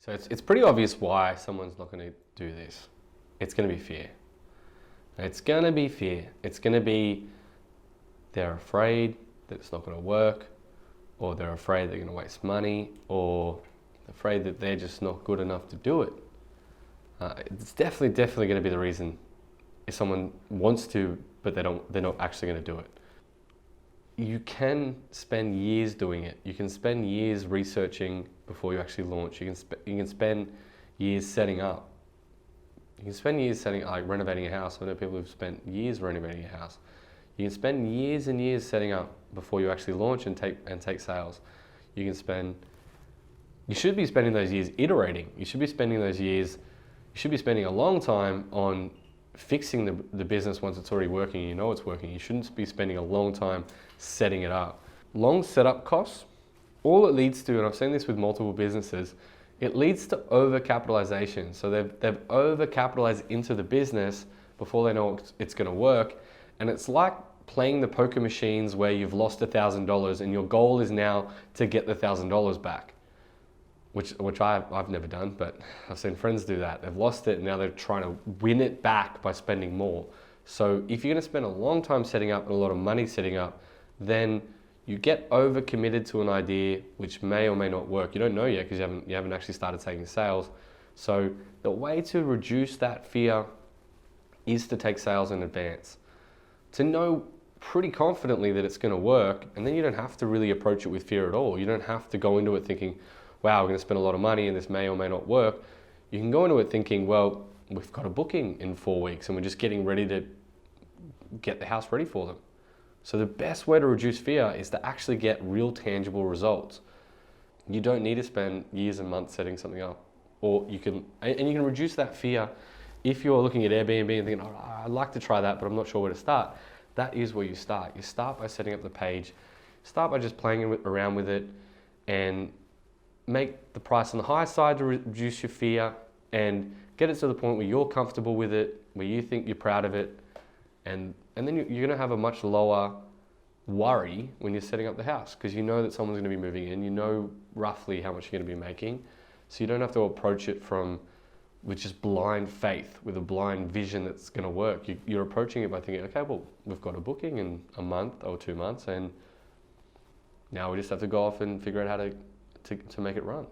So it's pretty obvious why someone's not going to do this. It's going to be fear. It's going to be fear. It's going to be they're afraid that it's not going to work, or they're afraid they're going to waste money, or afraid that they're just not good enough to do it. It's definitely going to be the reason if someone wants to, but they're not actually going to do it. You can spend years doing it. You can spend years researching before you actually launch. You can spend years setting up. You can spend years like renovating a house. I know people who've spent years renovating a house. You can spend years and years setting up before you actually launch and take sales. You should be spending those years iterating. You should be spending a long time on fixing the business once it's already working and you know it's working. You shouldn't be spending a long time setting it up. Long setup costs, all it leads to, and I've seen this with multiple businesses, it leads to overcapitalization. So they've overcapitalized into the business before they know it's going to work. And it's like playing the poker machines where you've lost $1,000 and your goal is now to get the $1,000 back. Which I've never done, but I've seen friends do that. They've lost it and now they're trying to win it back by spending more. So if you're going to spend a long time setting up and a lot of money setting up, then you get overcommitted to an idea which may or may not work. You don't know yet because you haven't actually started taking sales. So the way to reduce that fear is to take sales in advance. To know pretty confidently that it's going to work, and then you don't have to really approach it with fear at all. You don't have to go into it thinking, wow, we're going to spend a lot of money and this may or may not work. You can go into it thinking, well, we've got a booking in 4 weeks and we're just getting ready to get the house ready for them. So the best way to reduce fear is to actually get real tangible results. You don't need to spend years and months setting something up. Or you can reduce that fear if you're looking at Airbnb and thinking, oh, I'd like to try that, but I'm not sure where to start. That is where you start. You start by setting up the page. Start by just playing around with it and make the price on the high side to reduce your fear and get it to the point where you're comfortable with it, where you think you're proud of it, and then you're going to have a much lower worry when you're setting up the house because you know that someone's going to be moving in, you know roughly how much you're going to be making, so you don't have to approach it with just blind faith, with a blind vision that's going to work. You're approaching it by thinking, okay, well, we've got a booking in a month or 2 months and now we just have to go off and figure out how to make it run.